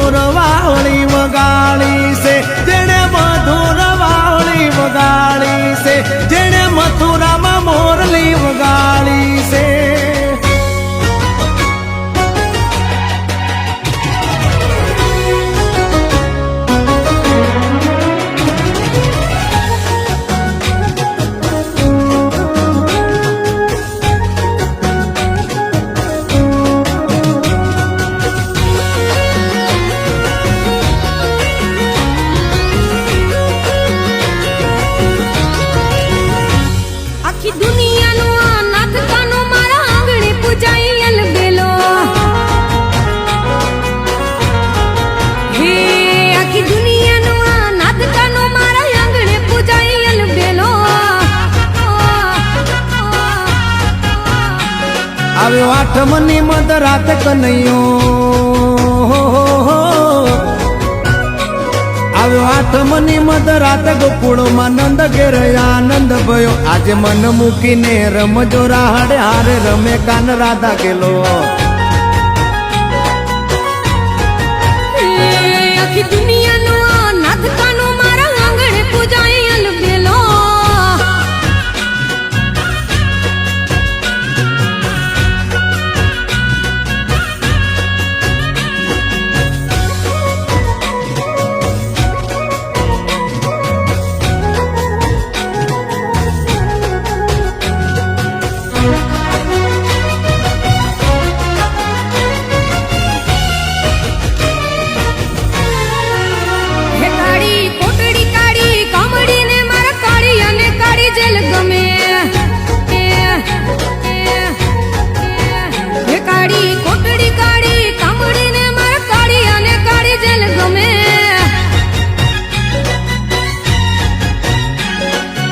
મધુર વાવળી વગાડી છે, જેણે મધુર વાવળી વગાડી છે, જેણે મથુરામાં મોરલી વગાડી છે. આવ્યો આઠમની મધરાત કનૈયો, આવ્યો આઠમની મધરાત ગોકુળમાં નંદ ઘેર આનંદ ભયો. આજે મન મૂકીને રમજો રાહડે હારે રમે કાન રાધા ગેલો. આખી દુનિયાનો નાથ કાનો મારા આંગણે પૂજાય અલબેલો.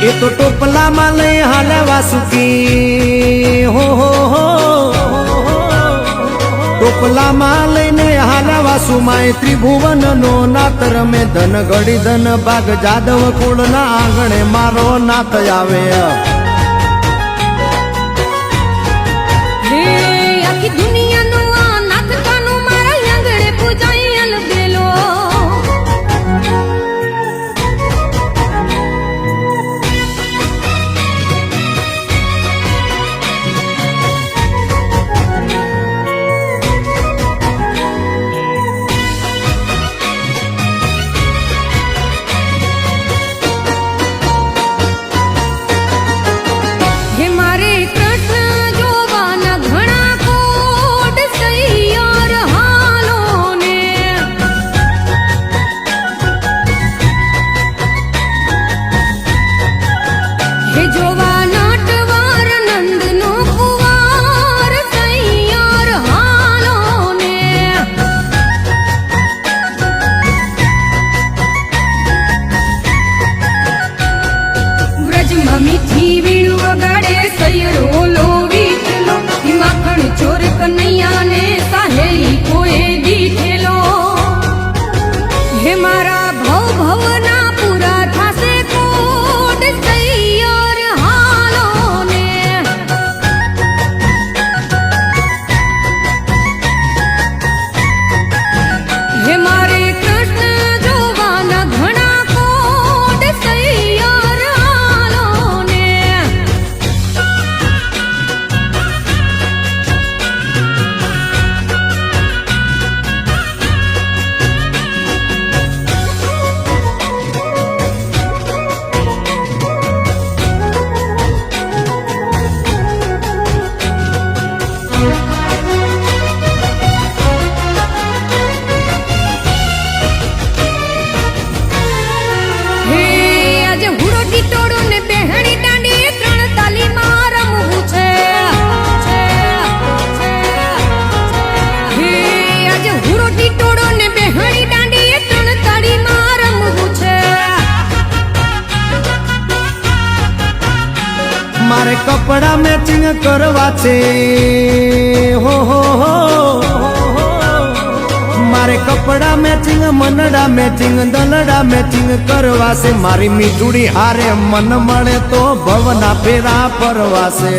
એ તો ટોપલામાં લઈ હાલે વાસુકી, હો ટોપલામાં લઈને હાલે વાસુમાં. ત્રિભુવન નો નાથ રમે ધન ઘડી ધન ભાગ જાદવ કુળ ના આંગણે મારો નાથ આવે. આખી દુનિયાનો નાથ કાનો મારા આંગણે પૂજાય અલબેલો. મીઠી વીણુ વગાડે સૈયરો લો વીઠલો. માખણ ચોર કનૈયા ને સાહેલી કોએ દીઠેલો. હે મારા ભવ ભવના પૂરા થાશે કોડ સૈયર હાલો ને. હે મારે કૃષ્ણ જોવાના ઘણા કોડ સૈયર. મારે કપડા મેચિંગ કરવા છે, હો મારે કપડા મેચિંગ મનડા મેચિંગ દલડા મેચિંગ કરવા છે. મારી મીઠુડી હારે મન મળે તો ભવના ફેરા ફરવા છે.